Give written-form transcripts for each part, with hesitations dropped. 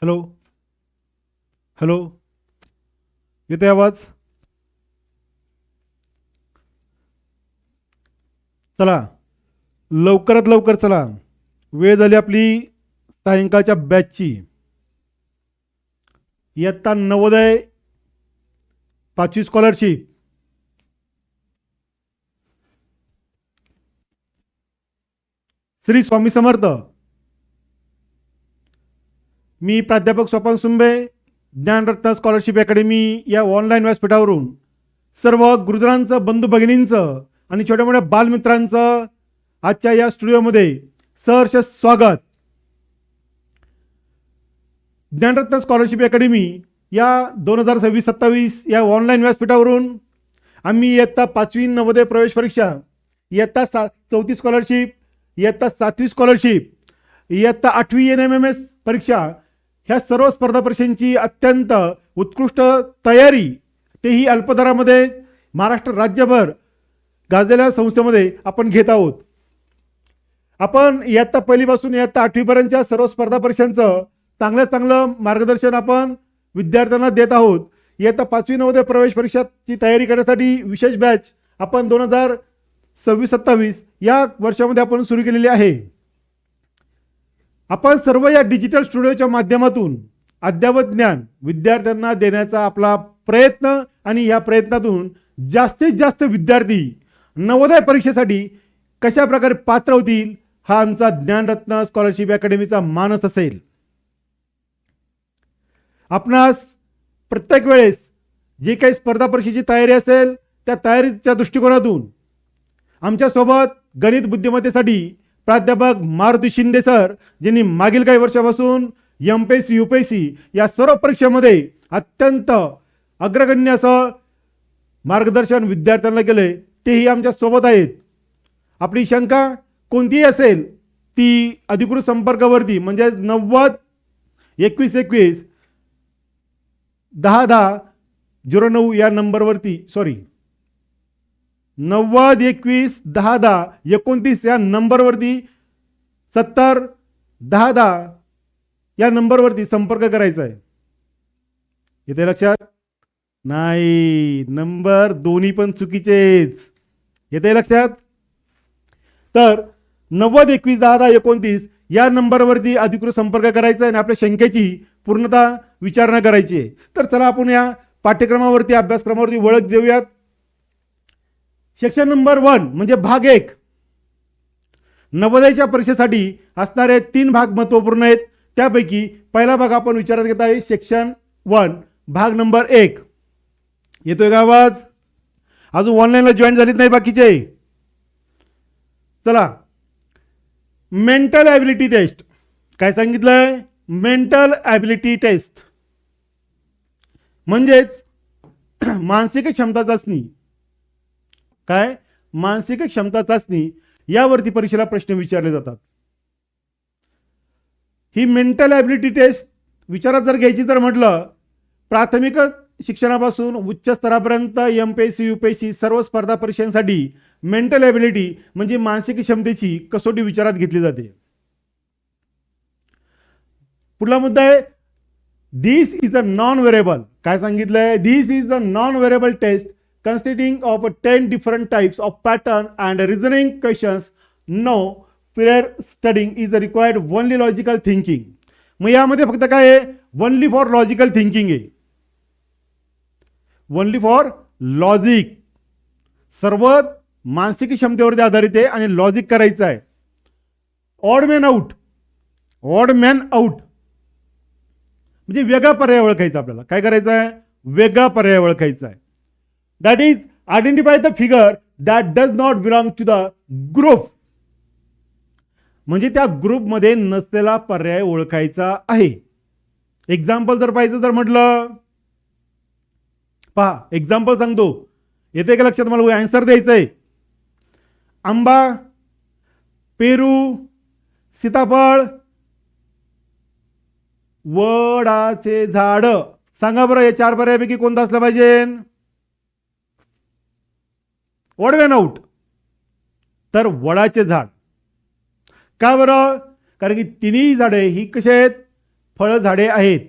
Hello hello, येते आवाज? चला, लवकरात लवकर चला. वेळ झाली आपली सायंकाळच्या बॅचची. इयत्ता नवोदय 5वी स्कॉलरशिप. श्री स्वामी समर्थ. मी प्राध्यापक स्वपन सुंबे, ज्ञानरत्न स्कॉलरशिप अकॅडमी या ऑनलाईन व्यासपीठावरून सर्व गुरुजनांचं, बंधू भगिनींचं आणि छोट्या मोठ्या बालमित्रांचं आजच्या या स्टुडिओमध्ये सहर्ष स्वागत. ज्ञानरत्न स्कॉलरशिप अकॅडमी या 2026-27 या ऑनलाईन व्यासपीठावरून आम्ही इयत्ता 5वी नवोदय प्रवेश परीक्षा, इयत्ता 4थी स्कॉलरशिप, इयत्ता 7वी स्कॉलरशिप, इयत्ता 8वी NMMS परीक्षा ह्या सर्व स्पर्धा परीक्षांची अत्यंत उत्कृष्ट तयारी, तेही अल्पदरामध्ये महाराष्ट्र राज्यभर गाजलेल्या संस्थेमध्ये आपण घेत आहोत. आपण इयत्ता पहिलीपासून इयत्ता 8वीपर्यंतच्या सर्व स्पर्धा परीक्षांचं चांगलं मार्गदर्शन आपण विद्यार्थ्यांना देत आहोत. इयत्ता 5वी नवोदय प्रवेश परीक्षाची तयारी करण्यासाठी विशेष बॅच आपण 2026-27 या वर्षामध्ये आपण सुरू केलेली आहे. आपण सर्व या डिजिटल स्टुडिओच्या माध्यमातून अद्ययावत ज्ञान विद्यार्थ्यांना देण्याचा आपला प्रयत्न आणि या प्रयत्नातून जास्तीत जास्त विद्यार्थी नवोदय परीक्षेसाठी कशा प्रकारे पात्र होतील हा आमचा ज्ञानरत्न स्कॉलरशिप अकॅडमीचा मानस असेल. आपणास प्रत्येक वेळेस जे काही स्पर्धा परीक्षेची तयारी असेल त्या तयारीच्या दृष्टिकोनातून आमच्यासोबत गणित बुद्धिमत्तेसाठी प्राध्यापक मारुती शिंदे सर, ज्यांनी मागील काही वर्षापासून MPSC UPSC या सर्व परीक्षेमध्ये अत्यंत अग्रगण्य असं मार्गदर्शन विद्यार्थ्यांना केले, तेही आमच्या सोबत आहेत. आपली शंका कोणतीही असेल ती अधिकृत संपर्कावरती म्हणजे 90 21 21 10 10 09 या नंबरवरती 90 21 10 10 29 या नंबरवरती 70 10 10 या नंबरवरती संपर्क करायचा आहे. इथे लक्षात नाही, नंबर दोन्ही पण चुकीचेच. येते लक्षात? तर 90 21 10 10 29 या नंबरवरती अधिकृत संपर्क करायचा आहे आणि आपल्या शंकेची पूर्णता विचारणा करायची आहे. तर चला आपण या पाठ्यक्रमावरती, अभ्यासक्रमावरती वळख देऊयात. सेक्शन नंबर 1 म्हणजे भाग 1. नवोदयच्या परीक्षेसाठी असणारे 3 भाग महत्त्वपूर्ण आहेत. त्यापैकी पहिला भाग आपण विचारात घेत आहे सेक्शन 1 भाग नंबर 1. येतोय का आवाज? अजून ऑनलाईनला जॉईन झालीत नाही बाकीचे? चला, मेंटल ॲबिलिटी टेस्ट. काय सांगितलंय? मेंटल ॲबिलिटी टेस्ट म्हणजेच मानसिक क्षमता चाचणी. काय? मानसिक क्षमता चाचणी यावरती परीक्षेला प्रश्न विचारले जातात. ही मेंटल ॲबिलिटी टेस्ट विचारात जर घ्यायची तर म्हटलं, प्राथमिक शिक्षणापासून उच्च स्तरापर्यंत MPSC UPSC सर्व स्पर्धा परीक्षांसाठी मेंटल ॲबिलिटी म्हणजे मानसिक क्षमतेची कसोटी विचारात घेतली जाते. पुढला मुद्दा आहे this is a non variable. काय सांगितलंय? This is a non variable test consisting of 10 different types of pattern and reasoning questions. No prior studying is required, only logical thinking. मग यामध्ये फक्त काय आहे? ओनली फॉर लॉजिकल थिंकिंग आहे. Only for logic. सर्व मानसिक क्षमतेवरती आधारित आहे आणि लॉजिक करायचं आहे. Odd man out. Odd man out म्हणजे वेगळा पर्याय ओळखायचा. आपल्याला काय करायचं आहे? वेगळा पर्याय ओळखायचा आहे. That is, identify the figure that does not belong to the group. म्हणजे त्या ग्रुपमध्ये नसलेला पर्याय ओळखायचा आहे. एक्झाम्पल जर पाहिजे तर म्हटलं, पहा एक्झाम्पल सांगतो, येते का लक्षात? मला आन्सर द्यायचं आहे. आंबा, पेरू, सीताफळ, वडाचे झाड. सांगा बरं, या 4 पर्यायापैकी कोणता असला पाहिजे? Odd man out. तर वडाचे झाड. का बरं? कारण की तिन्ही झाडे ही कशी आहेत? फळझाडे आहेत.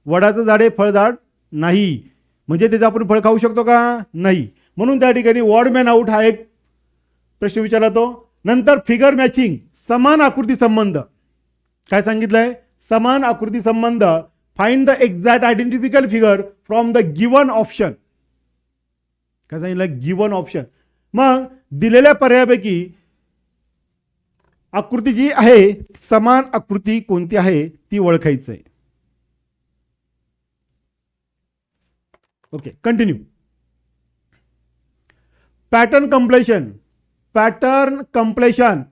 वडाचं झाड हे फळझाड नाही, म्हणजे त्याचं आपण फळ खाऊ शकतो का? नाही. म्हणून त्या ठिकाणी ऑड मॅन आउट हा एक प्रश्न विचारला तो. नंतर फिगर मॅचिंग, समान आकृती संबंध. काय सांगितलंय? समान आकृती संबंध. Find the exact identical figure from the given option. काय सांगितलं? Given option. मग दिलेल्या पर्यायापैकी आकृती जी आहे, समान आकृती कोणती आहे ती ओळखायचं आहे. Okay, continue. Pattern completion. Pattern completion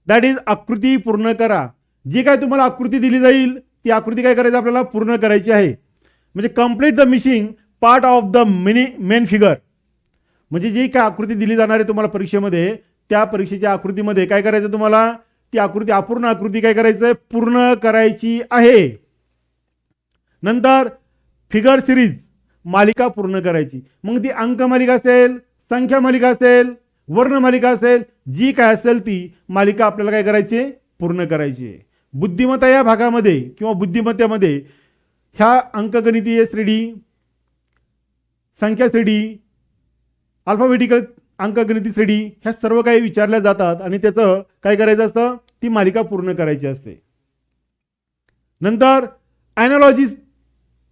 that is आकृती पूर्ण करा. जी काय तुम्हाला आकृती दिली जाईल ती आकृती काय करायची? आपल्याला पूर्ण करायची आहे. म्हणजे complete the missing part of the main figure. म्हणजे जी काय आकृती दिली जाणार आहे तुम्हाला परीक्षेमध्ये, त्या परीक्षेच्या आकृतीमध्ये काय करायचं तुम्हाला? ती आकृती, अपूर्ण आकृती काय करायचं? पूर्ण करायची आहे. नंतर फिगर सिरीज, मालिका पूर्ण करायची. मग ती अंक मालिका असेल, संख्या मालिका असेल, वर्ण मालिका असेल, जी काय असेल ती मालिका आपल्याला काय करायची? पूर्ण करायची आहे. बुद्धिमत्ता या भागामध्ये किंवा बुद्धिमत्तेमध्ये ह्या अंकगणितीय श्रेणी, संख्या श्रेणी, अल्फाबेटिकल अंकगणिती श्रेणी ह्या सर्व काही विचारल्या जातात आणि त्याचं काय करायचं असतं? ती मालिका पूर्ण करायची असते. नंतर ॲनालॉजीज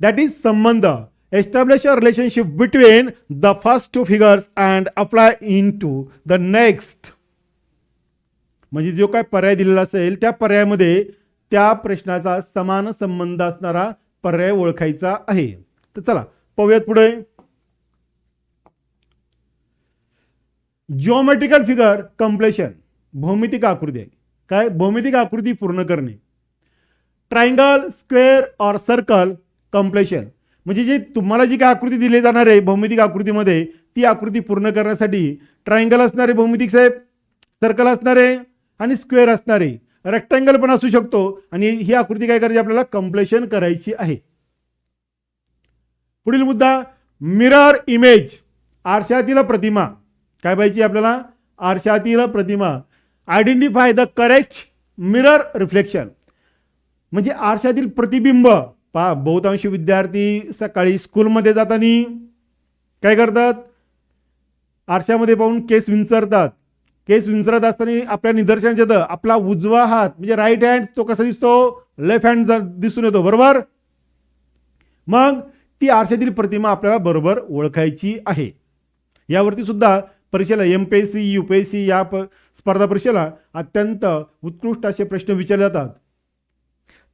दॅट इज संबंध. Establish a relationship between the first two figures and apply into the next. म्हणजे जो काय पर्याय दिलेला असेल त्या पर्यायामध्ये त्या प्रश्नाचा समान संबंध असणारा पर्याय ओळखायचा आहे. तर चला पाहूयात पुढे. जिओमेट्रिकल फिगर कंप्लेशन, भौमितिक आकृती आहे. काय? भौमितिक आकृती पूर्ण करणे. ट्रायंगल, स्क्वेअर और सर्कल कंप्लेशन, म्हणजे जी तुम्हाला जी काय आकृती दिली जाणार आहे भौमितिक आकृतीमध्ये, ती आकृती पूर्ण करण्यासाठी ट्रायंगल असणारे भौमितिक साहेब, सर्कल असणारे आणि स्क्वेअर असणारे, रेक्टँगल पण असू शकतो. आणि ही आकृती काय करायची? आपल्याला कंप्लेशन करायची आहे. पुढील मुद्दा, मिरर इमेज, आरशातील प्रतिमा. काय पाहिजे आपल्याला? आरशातील प्रतिमा. Identify the correct mirror reflection, म्हणजे आरशातील प्रतिबिंब. पहा, बहुतांशी विद्यार्थी सकाळी स्कूलमध्ये जाताना काय करतात? आरशामध्ये पाहून केस विंचरतात. केस विंचरत असताना आपल्या निदर्शनात येतं आपला उजवा हात म्हणजे राईट हँड तो कसा दिसतो? लेफ्ट हँड दिसून येतो, बरोबर? मग ती आरशातील प्रतिमा आपल्याला बरोबर ओळखायची आहे. यावरती सुद्धा परीक्षेला MPSC, UPSC या स्पर्धा परीक्षेला अत्यंत उत्कृष्ट असे प्रश्न विचारले जातात.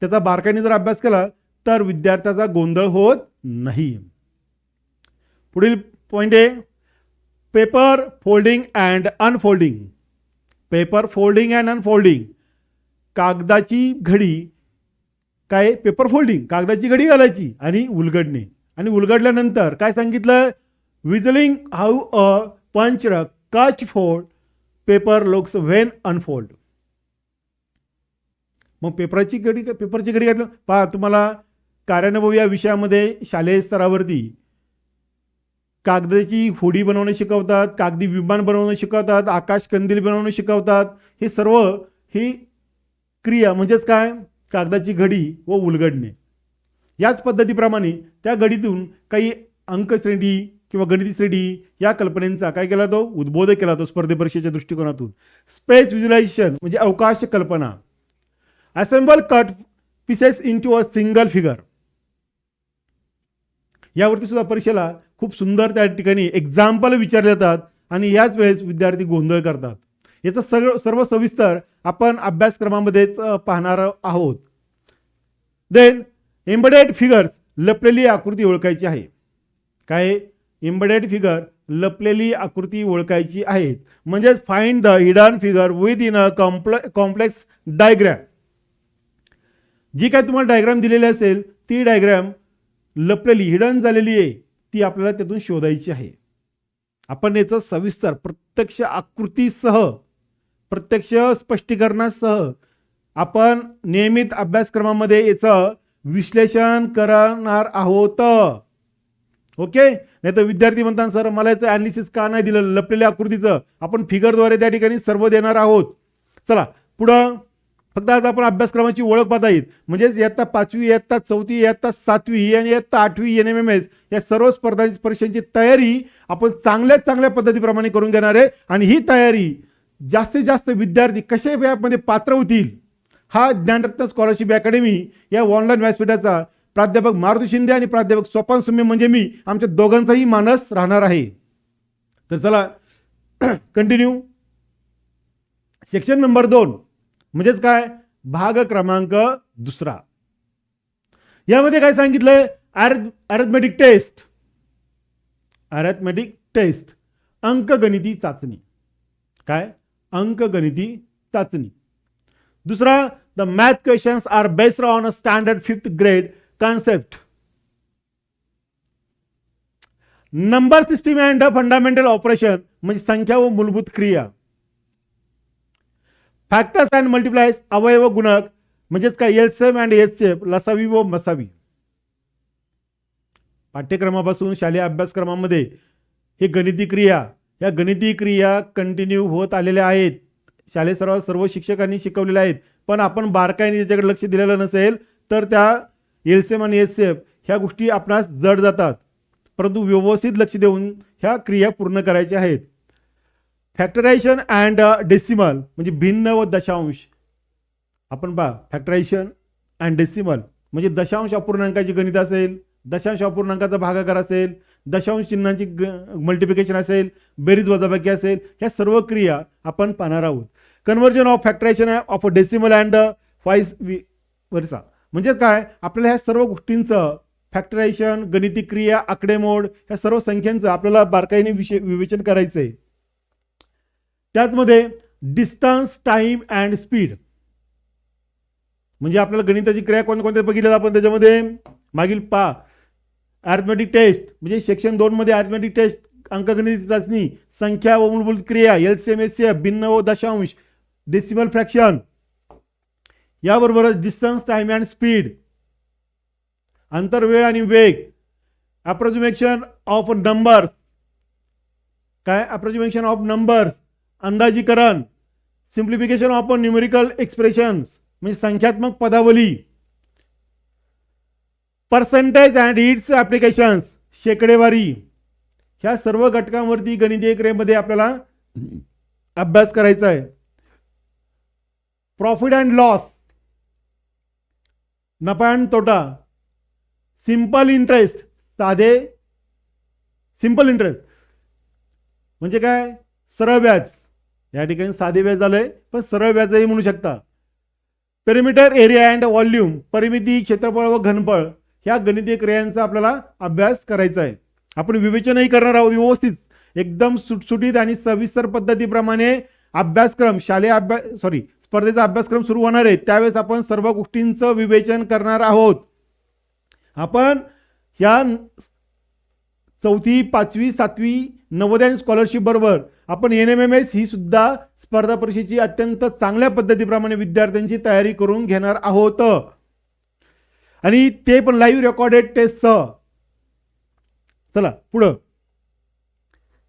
त्याचा बारकाईने जर अभ्यास केला तर विद्यार्थ्याचा गोंधळ होत नाही. पुढील पॉइंट आहे paper folding and unfolding. Paper folding and unfolding, कागदाची घडी. काय? पेपर फोल्डिंग, कागदाची घडी घालायची आणि उलगडणे. आणि उलगडल्यानंतर काय सांगितलं? विजलिंग हाऊ अ पंच कच fold paper looks when unfold. मग पेपरची घडी घातलं. पहा, तुम्हाला कार्यानुभव या विषयामध्ये शालेय स्तरावरती कागदाची होडी बनवणे शिकवतात, कागदी विमान बनवणे शिकवतात, आकाश कंदील बनवणे शिकवतात. हे सर्व ही क्रिया म्हणजेच काय? कागदाची घडी व उलगडणे. याच पद्धतीप्रमाणे त्या घडीतून काही अंकश्रेणी किंवा गणिती श्रेणी या कल्पनेचा काय केला तो? उद्बोध केला तो स्पर्धे परीक्षेच्या दृष्टिकोनातून. स्पेस व्हिज्युअलायझेशन म्हणजे अवकाश कल्पना. Assemble cut pieces into a single figure. यावरती सुद्धा परीक्षेला खूप सुंदर त्या ठिकाणी एक्झाम्पल विचारले जातात आणि याच वेळेस विद्यार्थी गोंधळ करतात. याचं सर्व सविस्तर आपण अभ्यासक्रमामध्येच पाहणार आहोत. देन एम्बेडेड फिगर्स, लपलेली आकृती ओळखायची आहे. काय? एम्बेडेड फिगर, लपलेली आकृती ओळखायची आहे. म्हणजेच find the hidden figure within a complex diagram. जी काय तुम्हाला डायग्राम दिलेली असेल ती डायग्राम लपलेली, हिडन झालेली आहे, ती आपल्याला त्यातून शोधायची आहे. आपण याचं सविस्तर प्रत्यक्ष आकृतीसह, प्रत्यक्ष स्पष्टीकरणासह आपण नियमित अभ्यासक्रमामध्ये याचं विश्लेषण करणार आहोत. ओके? नाही तर विद्यार्थी म्हणतात सर मला याचं ॲनालिसिस का नाही दिलं लपलेल्या आकृतीचं. आपण फिगरद्वारे त्या ठिकाणी सर्व देणार आहोत. चला पुढं. फक्त आज आपण अभ्यासक्रमाची ओळख पाहता येईल. म्हणजेच इयत्ता 5वी, इयत्ता 4थी, इयत्ता 7वी आणि इयत्ता 8वी NMMS या सर्व स्पर्धा परीक्षांची तयारी आपण चांगल्या पद्धतीप्रमाणे करून घेणार आहे. आणि ही तयारी जास्तीत जास्त विद्यार्थी कसे यामध्ये पात्र होतील, हा ज्ञानरत्न स्कॉलरशिप अकॅडमी या ऑनलाईन व्यासपीठाचा प्राध्यापक मारुती शिंदे आणि प्राध्यापक सोपान सुम्मे म्हणजे मी, आमच्या दोघांचाही मानस राहणार आहे. तर चला कंटिन्यू. सेक्शन नंबर 2 म्हणजेच काय, भाग क्रमांक 2. यामध्ये काय सांगितलंय, अरिथमेटिक टेस्ट, अंकगणिती चाचणी. काय, अंकगणिती चाचणी. दुसरा, the math questions are based on a standard 5th grade concept. Number system and fundamental operation म्हणजे संख्या व मूलभूत क्रिया. फॅक्टर्स अँड मल्टिप्लायर्स अवयव गुणक म्हणजेच काय, एलसीएम अँड एचसीएफ लसावी व मसावी. पाठ्यक्रमापासून शालेय अभ्यासक्रमामध्ये हे गणिती क्रिया, या गणिती क्रिया कंटिन्यू होत आलेल्या आहेत. शालेय सर्व शिक्षकांनी शिकवलेल्या आहेत. पण आपण बारकाईने त्याच्याकडे लक्ष दिलेलं नसेल तर त्या एलसीएम आणि एचसीएफ ह्या गोष्टी आपणास जड जातात. परंतु व्यवस्थित लक्ष देऊन ह्या क्रिया पूर्ण करायच्या आहेत. फॅक्टरायझेशन अँड डेसिमल म्हणजे भिन्न व दशांश. आपण पहा, फॅक्टरायझेशन अँड डेसिमल म्हणजे दशांश अपूर्णांकाची गणित असेल, दशांश अपूर्णांकाचा भागाकार असेल, दशांश चिन्हांची मल्टिप्लिकेशन असेल, बेरीज वजाबाकी असेल, ह्या सर्व क्रिया आपण पाहणार आहोत. Conversion of factorization of decimal and vice versa म्हणजे काय, आपल्याला ह्या सर्व गोष्टींचं फॅक्टरायझेशन, गणिती क्रिया, आकडेमोड ह्या सर्व संख्यांचं आपल्याला बारकाईने विवेचन करायचं आहे. त्याचमध्ये डिस्टन्स, टाइम अँड स्पीड म्हणजे आपल्याला गणिताची क्रिया कोणत्या बघितल्या आपण त्याच्यामध्ये मागील अरिथमेटिक टेस्ट म्हणजे सेक्शन 2 मध्ये अरिथमेटिक टेस्ट, अंकगणित चाचणी, संख्या व मूलभूत क्रिया, एलसीएम एचसीएफ, भिन्न व दशांश, डेसिमल फ्रॅक्शन. याबरोबरच डिस्टन्स, टाइम अँड स्पीड, अंतर, वेळ आणि वेग, अप्रोक्सिमेशन ऑफ नंबर्स, काय अप्रोक्सिमेशन ऑफ नंबर्स, अंदाजीकरण, सिम्प्लिफिकेशन ऑफ न्यूमेरिकल एक्सप्रेशन्स म्हणजे संख्यात्मक पदावली, पर्सेंटेज अँड इट्स ऍप्लिकेशन्स शेकडेवारी. ह्या सर्व घटकांवरती गणितीय क्रियेमध्ये आपल्याला अभ्यास करायचा आहे. प्रॉफिट अँड लॉस, नफा आणि तोटा, सिंपल इंटरेस्ट, सिंपल इंटरेस्ट म्हणजे काय, सरळ व्याज. या ठिकाणी साधे व्याज झालंय पण सरळ व्याजही म्हणू शकता. पेरिमीटर, एरिया अँड व्हॉल्यूम, परिमिती, क्षेत्रफळ व घनफळ ह्या गणितीय क्रियांचा आपल्याला अभ्यास करायचा आहे. आपण विवेचनही करणार आहोत व्यवस्थित, एकदम सुटसुटीत आणि सविस्तर पद्धतीप्रमाणे अभ्यासक्रम स्पर्धेचा अभ्यासक्रम सुरू होणार आहे. त्यावेळेस आपण सर्व गोष्टींचं विवेचन करणार आहोत. आपण या 4थी, 5वी, 7वी नवोदय आणि स्कॉलरशिप बरोबर आपण NMMS ही सुद्धा स्पर्धा परीक्षेची अत्यंत चांगल्या पद्धतीप्रमाणे विद्यार्थ्यांची तयारी करून घेणार आहोत आणि ते पण लाईव्ह रेकॉर्डेड टेस्टसह. चला पुढं.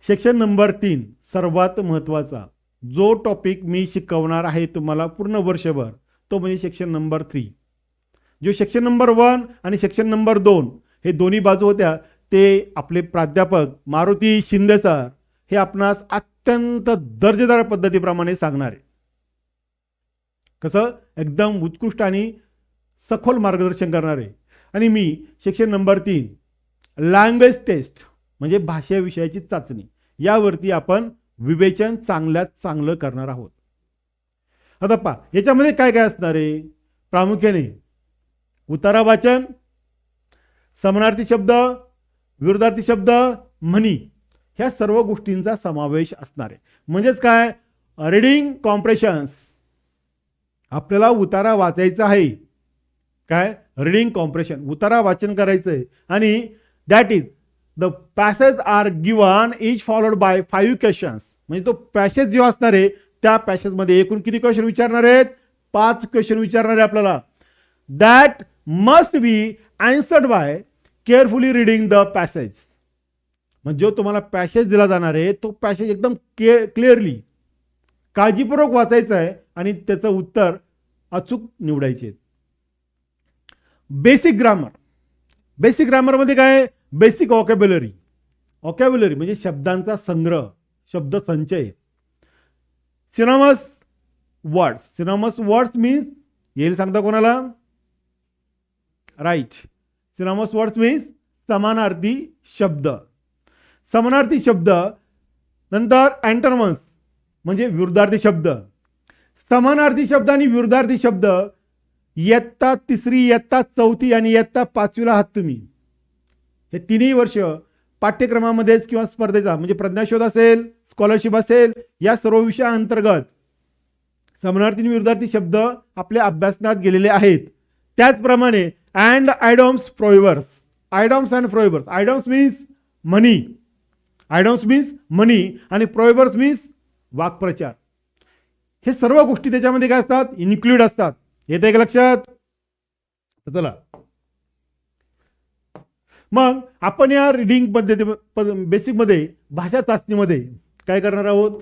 सेक्शन नंबर 3 सर्वात महत्वाचा जो टॉपिक मी शिकवणार आहे तुम्हाला पूर्ण वर्षभर तो म्हणजे सेक्शन नंबर 3. जो सेक्शन नंबर 1 आणि सेक्शन नंबर 2 हे दोन्ही बाजू होत्या ते आपले प्राध्यापक मारुती शिंदे सर हे आपणास अत्यंत दर्जेदार पद्धतीप्रमाणे सांगणार आहे. कसं, एकदम उत्कृष्ट आणि सखोल मार्गदर्शन करणार आहे. आणि मी सेक्शन नंबर 3 लँग्वेज टेस्ट म्हणजे भाषा विषयाची चाचणी यावरती आपण विवेचन चांगल्यात चांगलं करणार आहोत. आता पहा याच्यामध्ये काय काय असणार आहे. प्रामुख्याने उतारा वाचन, समानार्थी शब्द, विरुद्धार्थी शब्द, म्हणी ह्या सर्व गोष्टींचा समावेश असणार आहे. म्हणजेच काय, रीडिंग कॉम्प्रेशन्स आपल्याला उतारा वाचायचा आहे. काय, रीडिंग कॉम्प्रेशन उतारा वाचन करायचं आहे. आणि that is the passage are given each followed by 5 questions म्हणजे तो पॅसेज जो असणार आहे त्या पॅसेजमध्ये एकूण किती क्वेश्चन विचारणार आहेत, 5 क्वेश्चन विचारणार आहे आपल्याला. That must be answered by carefully reading the passage. म्हणजे जो तुम्हाला पॅसेज दिला जाणार आहे तो पॅसेज एकदम क्लिअरली काळजीपूर्वक वाचायचा आहे आणि त्याचं उत्तर अचूक निवडायचे. Basic grammar. बेसिक ग्रामरमध्ये काय? बेसिक व्हॉकॅब्युलरी. व्हॉकॅब्युलरी म्हणजे शब्दांचा संग्रह, शब्द संचय. सिनॉनमस वर्ड्स. सिनॉनमस वर्ड्स मीन्स, येईल सांगता कोणाला? राईट. सिनॉनमस वर्ड्स मीन्स समानार्थी शब्द. समानार्थी शब्द. नंतर अँटोनिमस म्हणजे विरुद्धार्थी शब्द. समानार्थी शब्द आणि विरुद्धार्थी शब्द इयत्ता तिसरी, इयत्ता चौथी आणि इयत्ता पाचवीला आहात तुम्ही. हे तिन्ही वर्ष पाठ्यक्रमामध्येच किंवा स्पर्धेचा म्हणजे प्रज्ञाशोध असेल, स्कॉलरशिप असेल, या सर्व विषयांतर्गत समानार्थी आणि विरुद्धार्थी शब्द आपल्या अभ्यासनात गेलेले आहेत. त्याचप्रमाणे and idioms proverbs. Idioms and proverbs. Idioms means मनी. आयडॉम्स मीन्स मनी आणि प्रोहिबर्स मीन्स वाक्प्रचार. हे सर्व गोष्टी त्याच्यामध्ये काय असतात? इन्क्लूड असतात. येते का लक्षात? चला मग आपण या रीडिंग पद्धती बेसिक मध्ये भाषा चाचणीमध्ये काय करणार आहोत?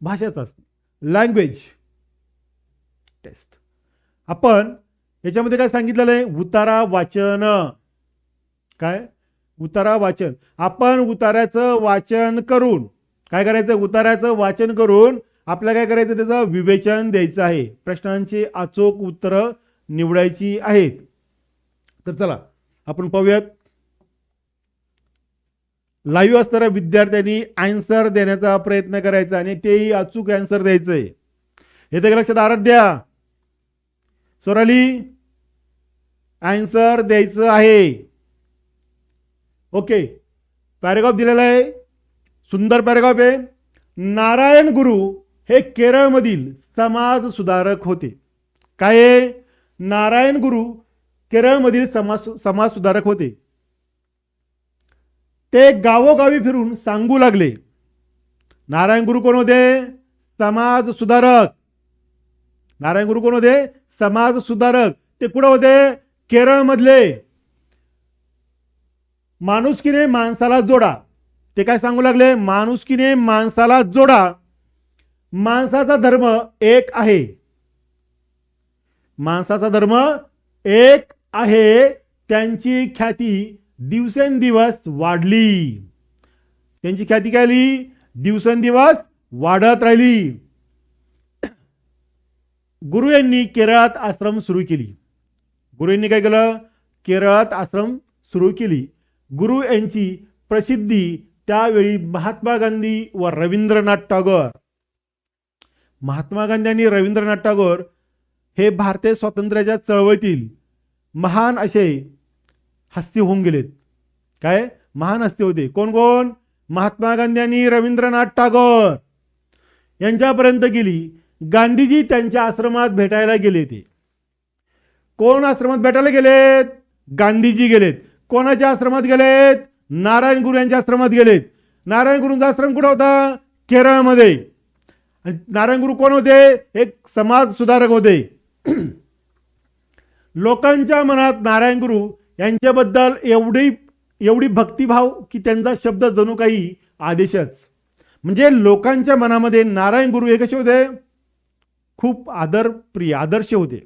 भाषा चाचणी, लँग्वेज टेस्ट. आपण याच्यामध्ये काय सांगितलेलं आहे? उतारा वाचन. काय? उतारा वाचन. आपण उतार्याचं वाचन करून काय करायचं? उतार्याचं वाचन करून आपल्याला काय करायचं? त्याचं विवेचन द्यायचं आहे. प्रश्नांची अचूक उत्तरं निवडायची आहेत. तर चला आपण पाहूयात. लाईव्ह असणाऱ्या विद्यार्थ्यांनी आन्सर देण्याचा प्रयत्न करायचा आणि तेही अचूक आन्सर द्यायचंय. येते का लक्षात? आराध्या, सोराली, आन्सर द्यायचं आहे. ओके. पॅरेग्राफ दिलेला आहे, सुंदर पॅरेग्राफ आहे. नारायण गुरु हे केरळमधील समाज सुधारक होते. काय? नारायण गुरु केरळमधील समाज सुधारक होते. ते गावोगावी फिरून सांगू लागले. नारायण गुरु कोण होते? समाज सुधारक. नारायण गुरु कोण होते? समाज सुधारक. ते कुठे होते? केरळमधले. माणुसकीने माणसाला जोडा. ते काय सांगू लागले? माणुसकीने माणसाला जोडा. माणसाचा धर्म एक आहे. माणसाचा धर्म एक आहे. त्यांची ख्याती दिवसेंदिवस वाढली. त्यांची ख्याती काय झाली? दिवसेंदिवस वाढत राहिली. गुरु यांनी केरळात आश्रम सुरू केली. गुरु यांनी काय केलं? केरळात आश्रम सुरू केली. गुरु यांची प्रसिद्धी त्यावेळी महात्मा गांधी व रवींद्रनाथ टागोर. महात्मा गांधी आणि रवींद्रनाथ टागोर हे भारतीय स्वातंत्र्याच्या चळवळीतील महान असे हस्ती होऊन गेलेत. काय? महान हस्ती होते. कोण कोण? महात्मा गांधी आणि रवींद्रनाथ टागोर यांच्यापर्यंत गेली. गांधीजी त्यांच्या आश्रमात भेटायला गेले. ते कोण आश्रमात भेटायला गेलेत? गांधीजी गेलेत. कोणाच्या आश्रमात गेलेत? नारायण गुरु यांच्या आश्रमात गेलेत. नारायण गुरूंचा आश्रम कुठं होता? केरळमध्ये. नारायण गुरु कोण होते? एक समाज सुधारक होते. लोकांच्या मनात नारायण गुरु यांच्याबद्दल एवढी भक्तिभाव की त्यांचा शब्द जणू काही आदेशच. म्हणजे लोकांच्या मनामध्ये नारायण गुरु हे कसे होते? खूप आदरप्रिय, आदर्श होते.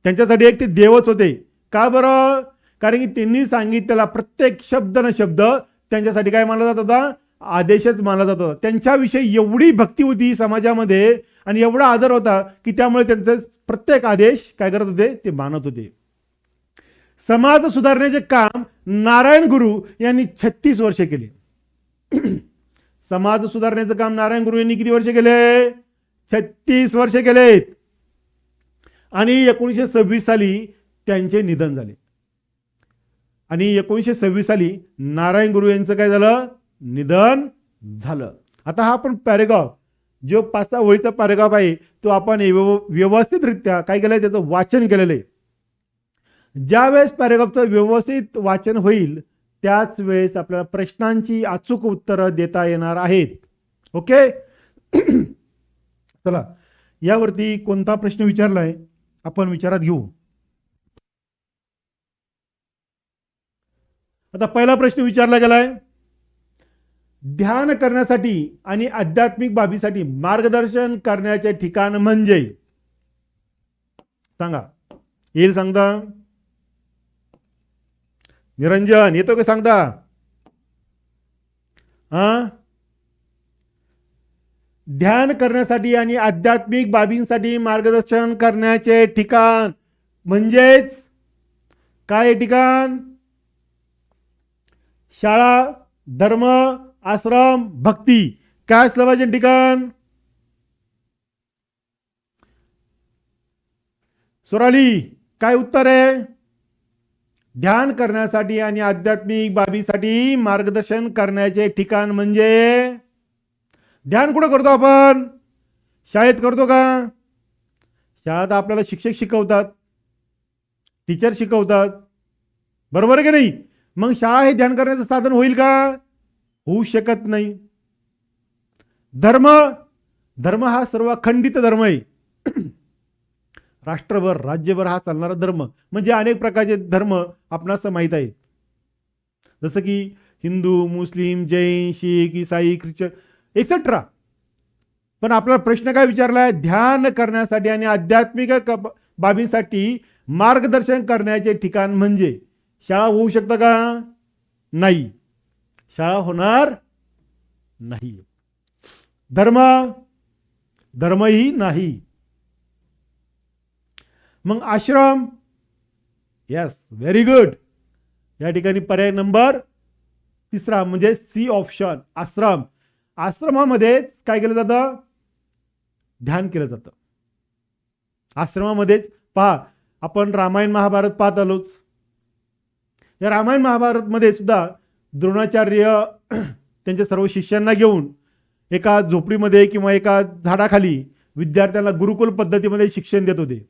त्यांच्यासाठी एक ते देवच होते. का बरं? कारण की त्यांनी सांगितलेला प्रत्येक शब्द न शब्द त्यांच्यासाठी काय मानला जात होता? आदेशच मानला जात होता. त्यांच्याविषयी एवढी भक्ती होती समाजामध्ये आणि एवढा आदर होता की त्यामुळे त्यांचे प्रत्येक आदेश काय करत होते? ते मानत होते. समाज सुधारण्याचे काम नारायण गुरु यांनी 36 वर्ष केले. समाज सुधारण्याचं काम नारायण गुरु यांनी किती वर्ष केले? 36 वर्ष केलेत. आणि 1926 साली त्यांचे निधन झाले. आणि 1926 साली नारायण गुरु यांचं काय झालं? निधन झालं. आता हा आपण पॅरेग्राफ जो 5 ओळीचा पॅरेग्राफ आहे तो आपण व्यवस्थितरित्या काय केलंय? त्याचं वाचन केलेलं आहे. ज्यावेळेस पॅरेग्राफचं व्यवस्थित वाचन होईल त्याच वेळेस आपल्याला प्रश्नांची अचूक उत्तरं देता येणार आहेत. ओके. चला यावरती कोणता प्रश्न विचारलाय आपण विचारात घेऊ. आता पहिला प्रश्न विचारला गेलाय, ध्यान करण्यासाठी आणि आध्यात्मिक बाबीसाठी मार्गदर्शन करण्याचे ठिकाण म्हणजे सांगा. येईल सांगता? निरंजन येतो का सांगता? हा, ध्यान करण्यासाठी आणि आध्यात्मिक बाबींसाठी मार्गदर्शन करण्याचे ठिकाण म्हणजेच काय ठिकाण? शाळा, धर्म, आश्रम, भक्ती. काय असलं पाहिजे ठिकाण? सोराली काय उत्तर आहे? ध्यान करण्यासाठी आणि आध्यात्मिक बाबीसाठी मार्गदर्शन करण्याचे ठिकाण म्हणजे ध्यान कुठं करतो आपण? शाळेत करतो का? शाळेत आपल्याला शिक्षक शिकवतात, टीचर शिकवतात, बरोबर आहे की नाही? मग शाळा हे ध्यान करण्याचं साधन होईल का? होऊ शकत नाही. धर्म, धर्म हा सर्व खंडित धर्म आहे. राष्ट्रभर राज्यभर हा चालणारा धर्म म्हणजे अनेक प्रकारचे धर्म आपणास माहीत आहे, जसं की हिंदू, मुस्लिम, जैन, शीख, ईसाई, ख्रिश्चन एक्सेट्रा. पण आपला प्रश्न काय विचारलाय? ध्यान करण्यासाठी आणि आध्यात्मिक बाबींसाठी मार्गदर्शन करण्याचे ठिकाण म्हणजे शाळा होऊ शकतं का? नाही, शाळा होणार नाही. धर्म, धर्मही नाही. मग आश्रम, यस व्हेरी गुड. या ठिकाणी पर्याय नंबर 3 म्हणजे सी ऑप्शन आश्रम. आश्रमामध्ये काय केलं जातं? ध्यान केलं जातं. आश्रमामध्येच पहा, आपण रामायण महाभारत पाहत आलोच. या रामायण महाभारत मध्ये सुद्धा द्रोणाचार्य त्यांच्या सर्व शिष्यांना घेऊन एका झोपडीमध्ये किंवा एका झाडाखाली विद्यार्थ्यांना गुरुकुल पद्धतीमध्ये शिक्षण देत होते.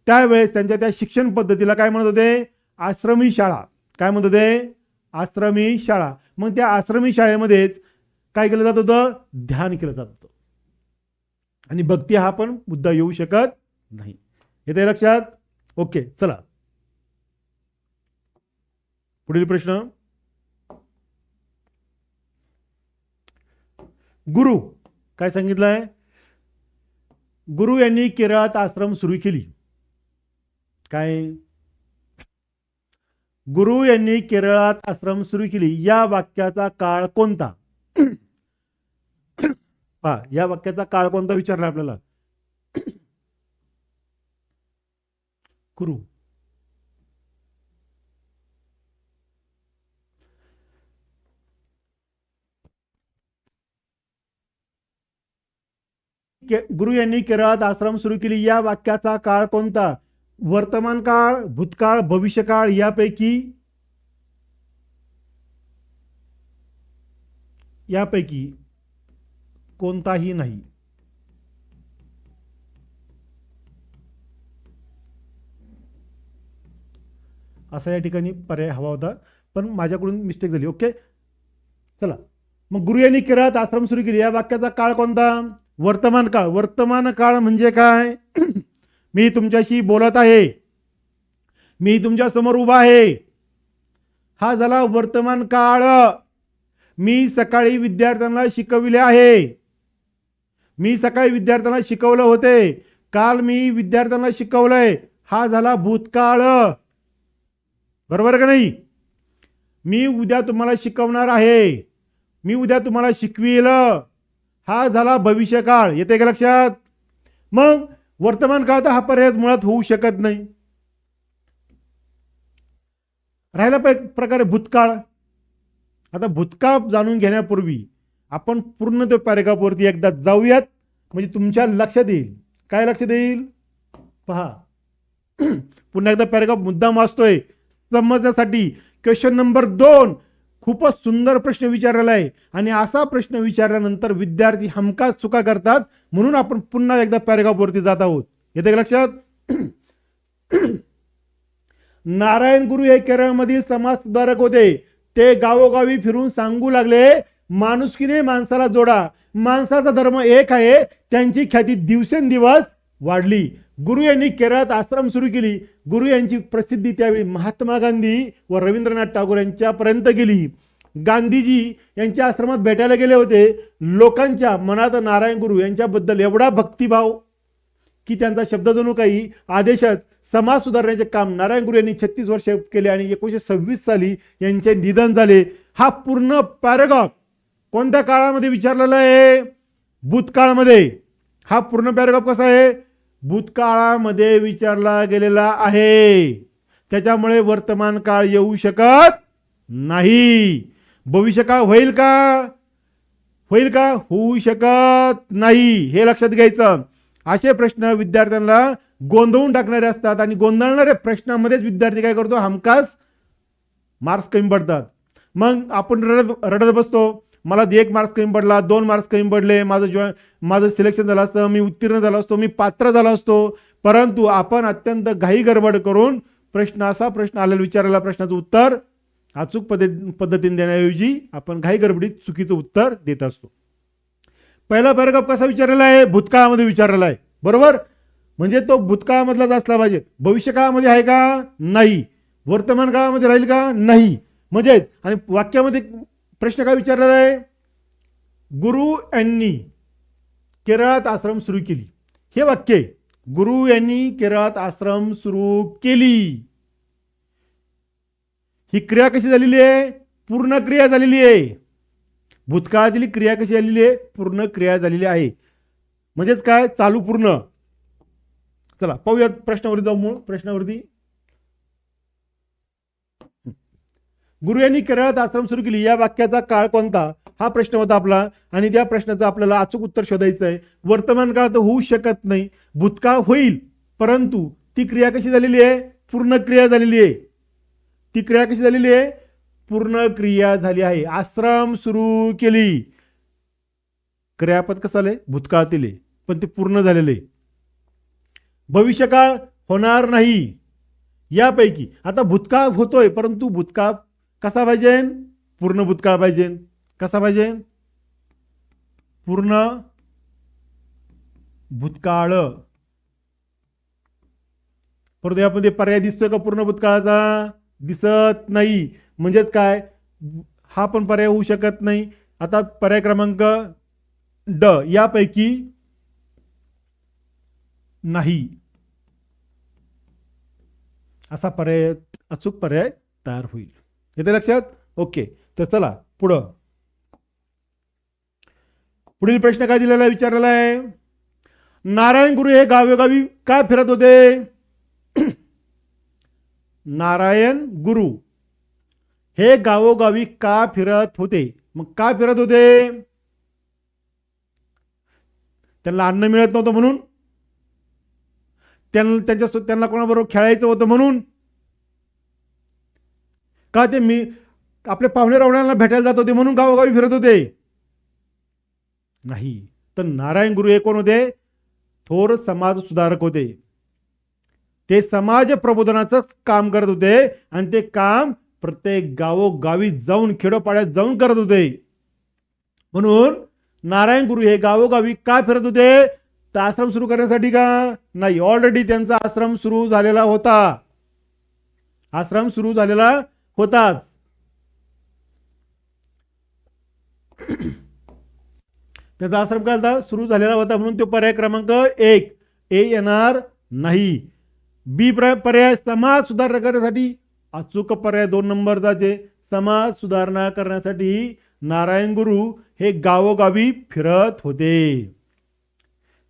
त्यावेळेस त्यांच्या त्या शिक्षण पद्धतीला काय म्हणत होते? आश्रमी शाळा. काय म्हणत होते? आश्रमी शाळा. मग त्या आश्रमी शाळेमध्येच काय केलं जात होतं? ध्यान केलं जात होतं. आणि भक्ती हा पण मुद्दा येऊ शकत नाही. येते लक्षात? ओके, चला पुढील प्रश्न. गुरु काय सांगितलंय? गुरु यांनी केरळात आश्रम सुरू केली. काय? गुरु यांनी केरळात आश्रम सुरू केली. या वाक्याचा काळ कोणता? पहा, या वाक्याचा काळ कोणता विचारला आपल्याला. गुरु गुरु यांनी केरळात आश्रम सुरू केली. या वाक्याचा काळ कोणता? वर्तमान काळ, भूतकाळ, भविष्यकाळ यापैकी कोणताही नाही. असा या ठिकाणी पर्याय हवा होता, पण माझ्याकडून मिस्टेक झाली. ओके, चला. मग गुरु यांनी केरळात आश्रम सुरू केली. या वाक्याचा काळ कोणता? वर्तमान काळ. वर्तमान काळ म्हणजे काय? मी तुमच्याशी बोलत आहे, मी तुमच्या समोर उभा आहे, हा झाला वर्तमान काळ. मी सकाळी विद्यार्थ्यांना शिकविले आहे, मी सकाळी विद्यार्थ्यांना शिकवलं होते, काल मी विद्यार्थ्यांना शिकवलंय, हा झाला भूतकाळ. बरोबर का नाही? मी उद्या तुम्हाला शिकवणार आहे, मी उद्या तुम्हाला शिकवील, हा झाला भविष्यकाळ. येते का लक्षात? मग वर्तमान काळात हा पर्याय मुळात होऊ शकत नाही. राहिला प्रकारे भूतकाळ. आता भूतकाळ जाणून घेण्यापूर्वी आपण पूर्ण त्या पॅरेग्राफवरती एकदा जाऊयात, म्हणजे तुमच्या लक्षात येईल. काय लक्षात येईल? पहा, पुन्हा एकदा पॅरेग्राफ मुद्दाम वाचतोय समजण्यासाठी. क्वेश्चन नंबर 2 खूपच सुंदर प्रश्न विचारलेला आहे, आणि असा प्रश्न विचारल्यानंतर विद्यार्थी हमखास चुका करतात, म्हणून आपण पुन्हा एकदा पॅरेग्राफवरती जात आहोत. येते का लक्षात? नारायण गुरु हे केरळमधील समाज सुधारक होते. ते गावोगावी फिरून सांगू लागले, माणुसकीने माणसाला जोडा, माणसाचा धर्म एक आहे. त्यांची ख्याती दिवसेंदिवस वाढली. गुरु यांनी केरळात आश्रम सुरू केली. गुरु यांची प्रसिद्धी त्यावेळी महात्मा गांधी व रवींद्रनाथ टागोर यांच्यापर्यंत गेली. गांधीजी यांच्या आश्रमात भेटायला गेले होते. लोकांच्या मनात नारायण गुरु यांच्याबद्दल एवढा भक्तिभाव की त्यांचा शब्द जणू काही आदेशच. समाज सुधारण्याचे काम नारायण गुरु यांनी 36 वर्ष केले आणि 1926 साली यांचे निधन झाले. हा पूर्ण पॅराग्राफ कोणत्या काळामध्ये विचारलेला आहे? भूतकाळामध्ये. हा पूर्ण पॅराग्राफ कसा आहे? भूतकाळामध्ये विचारला गेलेला आहे. त्याच्यामुळे वर्तमान काळ येऊ शकत नाही. भविष्यकाळ होईल का? होईल का? होऊ शकत नाही. हे लक्षात घ्यायचं. असे प्रश्न विद्यार्थ्यांना गोंधळून टाकणारे असतात आणि गोंधळणाऱ्या प्रश्नामध्येच विद्यार्थी काय करतो? हमखास मार्क्स कमी पडतात. मग आपण रडत बसतो. मला 1 मार्क्स कमी पडला, 2 मार्क्स कमी पडले, माझं सिलेक्शन झालं असतं, मी उत्तीर्ण झालो असतो, मी पात्र झालो असतो. परंतु आपण अत्यंत घाई गडबड करून असा प्रश्न आलेला विचारलेला प्रश्नाचं उत्तर अचूक पद्धतीने देण्याऐवजी आपण घाई गडबडीत चुकीचं उत्तर देत असतो. पहिला पॅराग्राफ कसा विचारलेला आहे? भूतकाळामध्ये विचारलेला आहे. बरोबर? म्हणजे तो भूतकाळामधलाच असला पाहिजे. भविष्य काळामध्ये आहे का? नाही. वर्तमान काळामध्ये राहील का? नाही. म्हणजेच आणि वाक्यामध्ये प्रश्न काय विचारलेला आहे? गुरु यांनी केरळात आश्रम सुरू केली. हे वाक्य आहे. गुरु यांनी केरळात आश्रम सुरू केली. ही क्रिया कशी झालेली आहे? पूर्ण क्रिया झालेली आहे. भूतकाळातील क्रिया कशी झालेली आहे? पूर्ण क्रिया झालेली आहे. म्हणजेच काय? चालू पूर्ण. चला पाहूयात प्रश्नावरती जाऊ. मूळ प्रश्नावरती. गुरु यांनी केरळात आश्रम सुरू केली या वाक्याचा काळ कोणता? हा प्रश्न होता आपला आणि त्या प्रश्नाचं आपल्याला अचूक उत्तर शोधायचं आहे. वर्तमान काळ तर होऊ शकत नाही. भूतकाळ होईल, परंतु ती क्रिया कशी झालेली आहे? पूर्ण क्रिया झालेली आहे. ती क्रिया कशी झालेली आहे? पूर्ण क्रिया झाली आहे. आश्रम सुरू केली. क्रियापद कसं आलंय? भूतकाळातील आहे, पण ते पूर्ण झालेले. भविष्यकाळ होणार नाही. यापैकी आता भूतकाळ होतोय, परंतु भूतकाळ कसा पाहिजे? पूर्ण भूतकाळ पाहिजे. कसा पाहिजे? पूर्ण भूतकाळ. परंतु यामध्ये पर्याय दिसतोय का पूर्ण भूतकाळाचा? दिसत नाही. म्हणजेच काय? हा पण पर्याय होऊ शकत नाही. आता पर्याय क्रमांक ड यापैकी नाही असा पर्याय, अचूक पर्याय तयार होईल. येते लक्षात? ओके. तर चला पुढं. पुढील प्रश्न काय दिलेला विचारलेला आहे? नारायण गुरु हे गावोगावी काय फिरत होते? नारायण गुरु हे गावोगावी का फिरत होते? मग का फिरत होते? त्यांना अन्न मिळत नव्हतं म्हणून? त्यांना कोणाबरोबर खेळायचं होतं म्हणून? का ते आपल्या पाहुणे रावणाऱ्यांना भेटायला जात होते म्हणून गावोगावी फिरत होते? नाही. तर नारायण गुरु हे कोण होते? थोर समाज सुधारक होते. ते समाज प्रबोधनाचं काम करत होते आणि ते काम प्रत्येक गावोगावी जाऊन, खेडोपाड्यात जाऊन करत होते. म्हणून नारायण गुरु हे गावोगावी का फिरत होते? तर आश्रम सुरू करण्यासाठी का? नाही. ऑलरेडी त्यांचा आश्रम सुरू झालेला होता. आश्रम सुरू झालेला होताच. त्याचा आश्रम काय होता? सुरू झालेला होता. म्हणून तो पर्याय क्रमांक 1 ए येणार नाही. बी पर्याय समाज सुधारणा करण्यासाठी. अचूक पर्याय 2 नंबरचा. समाज सुधारणा करण्यासाठी नारायण गुरु हे गावोगावी फिरत होते.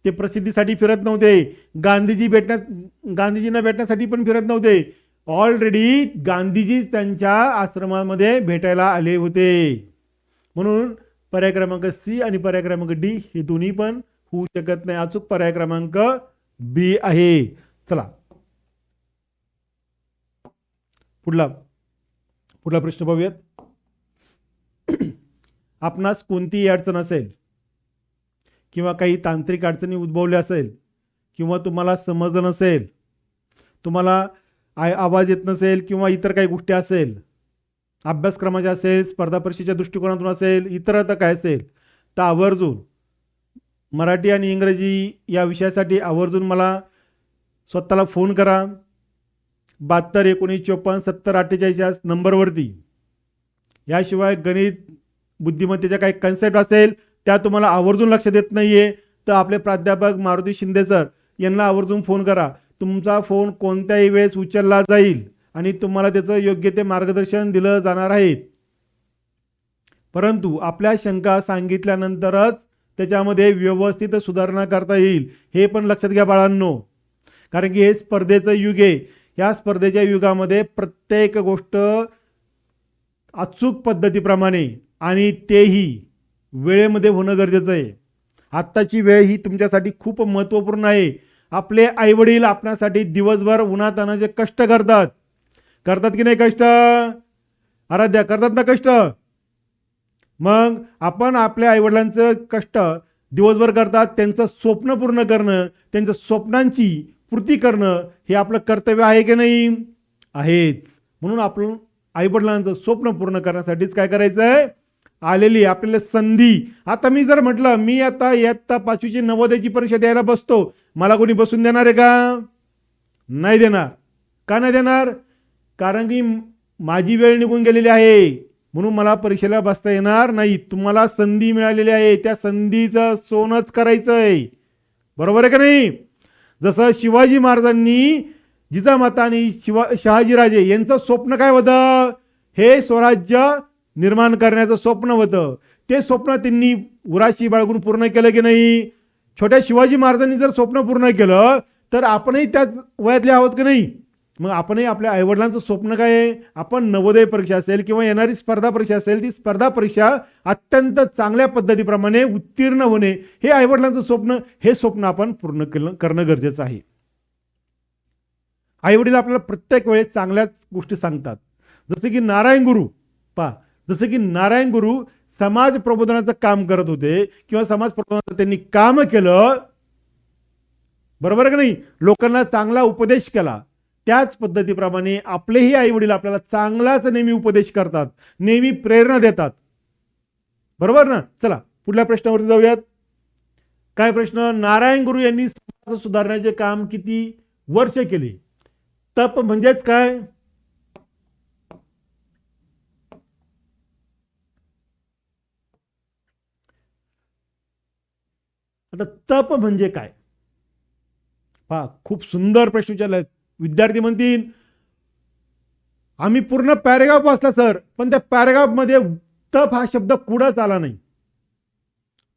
ते प्रसिद्धीसाठी फिरत नव्हते. गांधीजींना भेटण्यासाठी पण फिरत नव्हते. ऑलरेडी गांधीजी त्यांच्या आश्रमामध्ये भेटायला आले होते. म्हणून पर्याय क्रमांक सी आणि पर्याय क्रमांक डी हे दोन्ही पण होऊ शकत नाही. अचूक पर्याय क्रमांक बी आहे. चला पुढला प्रश्न पाहूयात. आपणास कोणतीही अडचण असेल किंवा काही तांत्रिक अडचणी उद्भवल्या असेल किंवा तुम्हाला समजलं नसेल, तुम्हाला आवाज येत नसेल किंवा इतर काही गोष्टी असेल, अभ्यासक्रमाच्या असेल, स्पर्धा परीक्षेच्या दृष्टिकोनातून असेल, इतर आता काय असेल, तर आवर्जून मराठी आणि इंग्रजी या विषयासाठी आवर्जून मला स्वतःला फोन करा. 72 19 54 70 48 या नंबरवरती याशिवाय गणित बुद्धिमत्तेच्या काही कन्सेप्ट असेल त्या तुम्हाला आवर्जून लक्ष देत नाहीये तर आपले प्राध्यापक मारुती शिंदे सर यांना आवर्जून फोन करा. तुमचा फोन कोणत्याही वेळेस उचलला जाईल आणि तुम्हाला त्याचं योग्य ते मार्गदर्शन दिलं जाणार आहे. परंतु आपल्या शंका सांगितल्यानंतरच त्याच्यामध्ये व्यवस्थित सुधारणा करता येईल, हे पण लक्षात घ्या बाळांनो. कारण की हे स्पर्धेचं युग आहे. या स्पर्धेच्या युगामध्ये प्रत्येक गोष्ट अचूक पद्धतीप्रमाणे आणि तेही वेळेमध्ये होणं गरजेचं आहे. आत्ताची वेळ ही तुमच्यासाठी खूप महत्त्वपूर्ण आहे. आपले आईवडील आपल्यासाठी दिवसभर उन्हातानाचे कष्ट करतात. करतात की नाही कष्ट? आराध्या, करतात ना कष्ट? मग आपण आपल्या आईवडिलांचं कष्ट दिवसभर करतात. त्यांचं स्वप्न पूर्ण करणं, त्यांच्या स्वप्नांची पूर्ती करणं हे आपलं कर्तव्य आहे की नाही? आहेच. म्हणून आपण आईवडिलांचं स्वप्न पूर्ण करण्यासाठीच काय करायचं आहे? आलेली आपल्याला संधी. आता मी जर म्हटलं मी आता इयत्ता 5वीची नवोदयाची परीक्षा द्यायला बसतो, मला कोणी बसून देणार आहे का? नाही देणार. का नाही देणार? कारण की माझी वेळ निघून गेलेली आहे, म्हणून मला परीक्षेला बसता येणार नाही. तुम्हाला संधी मिळालेली आहे, त्या संधीचं सोनच करायचं आहे. बरोबर आहे का नाही? जसं शिवाजी महाराजांनी जिजामाता शहाजीराजे यांचं स्वप्न काय होतं? हे स्वराज्य निर्माण करण्याचं स्वप्न होतं. ते स्वप्न त्यांनी उराशी बाळगून पूर्ण केलं की नाही? छोट्या शिवाजी महाराजांनी जर स्वप्न पूर्ण केलं तर आपणही त्याच वयातले आहोत की नाही? मग आपणही आपल्या आईवडिलांचं स्वप्न काय आहे? आपण नवोदय परीक्षा असेल किंवा येणारी स्पर्धा परीक्षा असेल, ती स्पर्धा परीक्षा अत्यंत चांगल्या पद्धतीप्रमाणे उत्तीर्ण होणे हे आईवडिलांचं स्वप्न, हे स्वप्न आपण पूर्ण करणं गरजेचं आहे. आईवडील आपल्याला प्रत्येक वेळेस चांगल्याच गोष्टी सांगतात. जसे की नारायण गुरु जसे की नारायण गुरु समाज प्रबोधनाचं काम करत होते किंवा समाज प्रबोधनाचं त्यांनी काम केलं. बरोबर का नाही? लोकांना चांगला उपदेश केला. त्याच पद्धतीप्रमाणे आपलेही आई वडील आपल्याला चांगलाच नेहमी उपदेश करतात, नेहमी प्रेरणा देतात. बरोबर ना? चला पुढल्या प्रश्नावरती जाऊयात. काय प्रश्न? नारायण गुरु यांनी समाज सुधारण्याचे काम किती वर्ष केले? तप म्हणजेच काय? आता तप म्हणजे काय? पहा, खूप सुंदर प्रश्न विचारलाय. विद्यार्थी म्हणतील आम्ही पूर्ण पॅरेग्राफ वाचला सर, पण त्या पॅरेग्राफ मध्ये तप हा शब्द कुठंच आला नाही.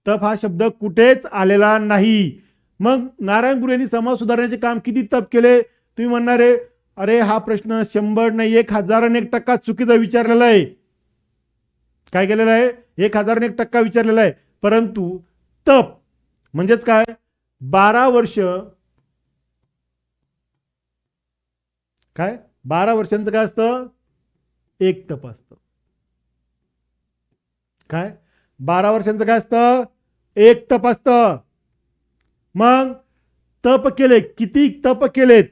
तप हा शब्द कुठेच आलेला नाही. मग नारायण गुरु यांनी समाज सुधारण्याचे काम किती तप केले? तुम्ही म्हणणार आहे अरे हा प्रश्न 100 नाही 1001% चुकीचा विचारलेला आहे. काय केलेला आहे? 1001% विचारलेला आहे. परंतु तप म्हणजेच काय? 12 वर्ष. काय 12 वर्षांचं काय असतं? एक तप असतं. काय 12 वर्षांचं काय असतं? एक तप असतं. मग तप केले, किती तप केलेत?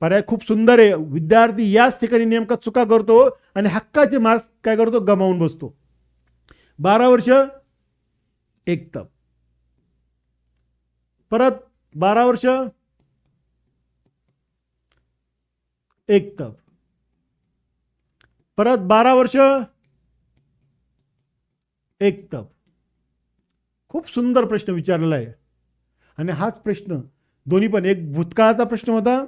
पर्याय खूप सुंदर आहे. विद्यार्थी याच ठिकाणी नेमका चुका करतो आणि हक्काचे मार्क्स काय करतो? गमावून बसतो. 12 वर्ष एक तप, परत 12 वर्ष एक तप, परत 12 वर्ष एक तप. खूप सुंदर प्रश्न विचारलेला आहे. आणि हाच प्रश्न दोन्ही पण, एक भूतकाळाचा प्रश्न होता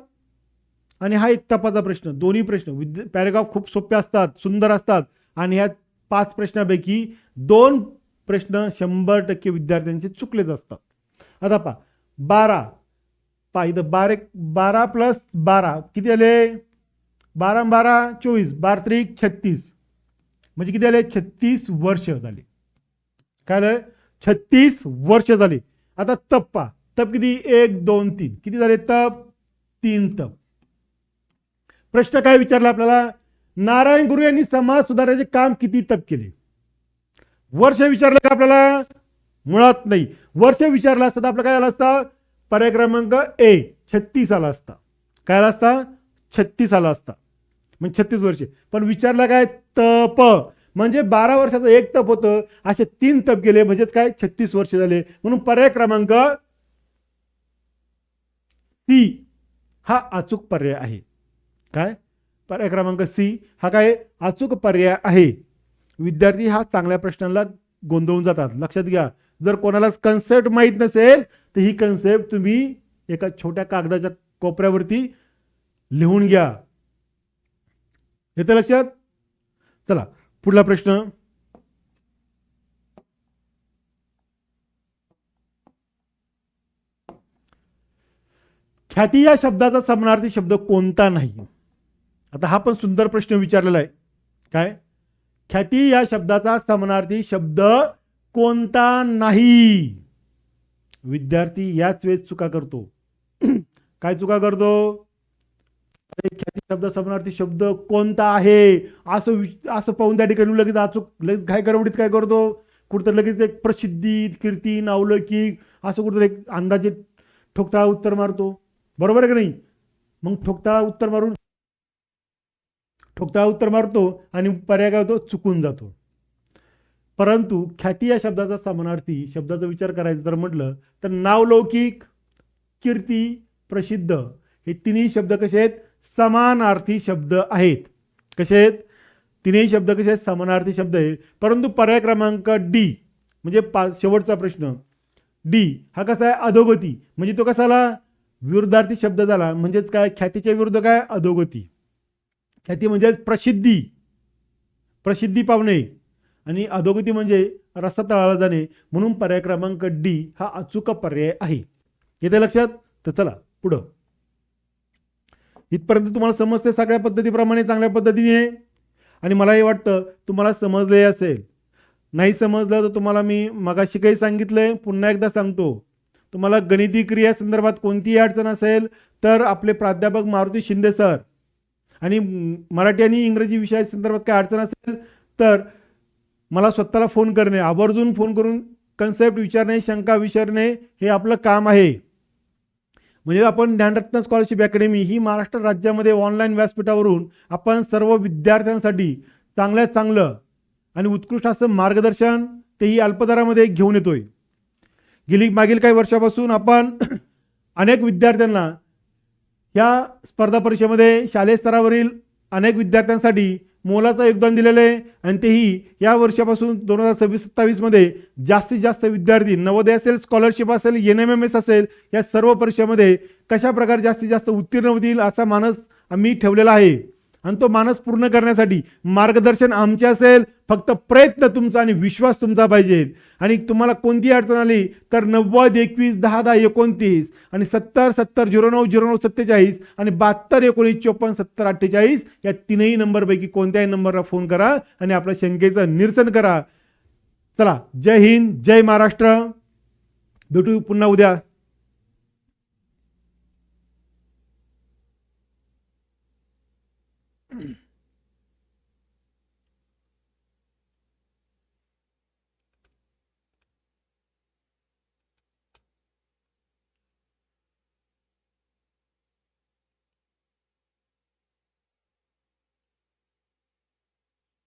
आणि हा एक तपाचा प्रश्न. दोन्ही प्रश्न पॅरेग्राफ खूप सोपे असतात, सुंदर असतात. आणि ह्या 5 प्रश्नापैकी 2 प्रश्न 100% विद्यार्थ्यांचे चुकलेच असतात. आता पहा 12 पहा इथं 12 प्लस 12 किती आले? 12 12 24, 12 त्रिक 36, म्हणजे किती आले? 36 वर्ष झाले. काय आलं? 36 वर्ष झाली. आता तप पहा, तप किती? 1 2 3 किती झाले तप? 3 तप. प्रश्न काय विचारला आपल्याला? नारायण गुरु यांनी समाज सुधारण्याचे काम किती तप केले? वर्ष विचारलं का आपल्याला? मुळात नाही. वर्ष विचारलं असतं तर आपलं काय आलं असतं? पर्याय क्रमांक ए 36 आला असता. काय आला असता? 36 आला असता, म्हणजे 36 वर्षे. पण विचारलं काय? तप. म्हणजे 12 वर्षाचं एक तप होतं, असे 3 तप केले म्हणजेच काय? 36 वर्ष झाले. म्हणून पर्याय क्रमांक सी हा अचूक पर्याय आहे. काय? पर्याय क्रमांक सी हा काय? अचूक पर्याय आहे. विद्यार्थी हा चांगल्या प्रश्नाला गोंधळून जातात. लक्षात घ्या, जर कोणालाच कन्सेप्ट माहीत नसेल तर ही कन्सेप्ट तुम्ही एका छोट्या कागदाच्या कोपऱ्यावरती लिहून घ्या. येतं लक्षात? चला पुढला प्रश्न. ख्याती या शब्दाचा समानार्थी शब्द कोणता नाही? आता हा पण सुंदर प्रश्न विचारलेला आहे. काय? ख्याती या शब्दाचा समानार्थी शब्द कोणता नाही? विद्यार्थी याच वेळेस चुका करतो. काय चुका करतो? ख्याती शब्द समानार्थी शब्द कोणता आहे असं पाहून त्या ठिकाणी लगेच लगेच काय गडबडीत काय करतो, कुठं लगेच एक प्रसिद्धी, कीर्ती, नावलौकिक असं कुठं एक अंदाजे ठोकताळा उत्तर मारतो. बरोबर आहे की नाही? मग ठोकताळा उत्तर मारतो आणि पर्याय काय होतो, चुकून जातो. परंतु ख्याती या शब्दाचा समानार्थी शब्दाचा विचार करायचा तर म्हटलं तर नावलौकिक, कीर्ती, प्रसिद्ध हे तिन्ही शब्द कसे आहेत? समानार्थी शब्द आहेत. कसे आहेत? तिन्ही शब्द कसे आहेत? समानार्थी शब्द आहेत. परंतु पर्याय क्रमांक डी म्हणजे शेवटचा प्रश्न डी हा कसा आहे? अधोगती. म्हणजे तो कसाला? विरुद्धार्थी शब्द झाला. म्हणजेच काय? ख्यातीच्या विरुद्ध काय? अधोगती. ख्याती म्हणजे प्रसिद्धी पावणे आणि अधोगती म्हणजे रस्ता तळाला जाणे. म्हणून पर्याय क्रमांक डी हा अचूक पर्याय आहे. येते लक्षात? तर चला पुढं. इथपर्यंत तुम्हाला समजते सगळ्या पद्धतीप्रमाणे चांगल्या पद्धतीने, आणि मला हे वाटतं तुम्हाला समजले असेल. नाही समजलं तर तुम्हाला मी मगाशी काही सांगितलंय, पुन्हा एकदा सांगतो. तुम्हाला गणिती क्रिया संदर्भात कोणतीही अडचण असेल तर आपले प्राध्यापक मारुती शिंदे सर, आणि मराठी आणि इंग्रजी विषया संदर्भात काय अडचण असेल तर मला स्वतःला फोन करणे, आवर्जून फोन करून कन्सेप्ट विचारणे, शंका विचारणे हे आपलं काम आहे. म्हणजे आपण ज्ञानरत्न स्कॉलरशिप अकॅडमी ही महाराष्ट्र राज्यामध्ये ऑनलाईन व्यासपीठावरून आपण सर्व विद्यार्थ्यांसाठी चांगल्यात चांगलं आणि उत्कृष्ट असं मार्गदर्शन तेही अल्पदरामध्ये घेऊन येतोय. मागील काही वर्षापासून आपण अनेक विद्यार्थ्यांना या स्पर्धा परीक्षेमध्ये शालेय स्तरावरील अनेक विद्यार्थ्यांसाठी मोलाचं योगदान दिलेलं आहे, आणि तेही या वर्षापासून 2026-27 मध्ये जास्तीत जास्त विद्यार्थी नवोदय असेल, स्कॉलरशिप असेल, NMMS असेल, या सर्व परीक्षेमध्ये कशा प्रकारे जास्तीत जास्त उत्तीर्ण होतील असा मानस आम्ही ठेवलेला आहे. आणि तो मानस पूर्ण करण्यासाठी मार्गदर्शन आमचे असेल, फक्त प्रयत्न तुमचा आणि विश्वास तुमचा पाहिजे. आणि तुम्हाला कोणती अडचण आली तर 90 21 10 10 29 आणि 70 70 09 09 47 आणि 72 19 54 70 48 या तीनही नंबरपैकी कोणत्याही नंबरला फोन करा आणि आपल्या शंकेचं निरसन करा. चला, जय हिंद, जय महाराष्ट्र. भेटू पुन्हा उद्या.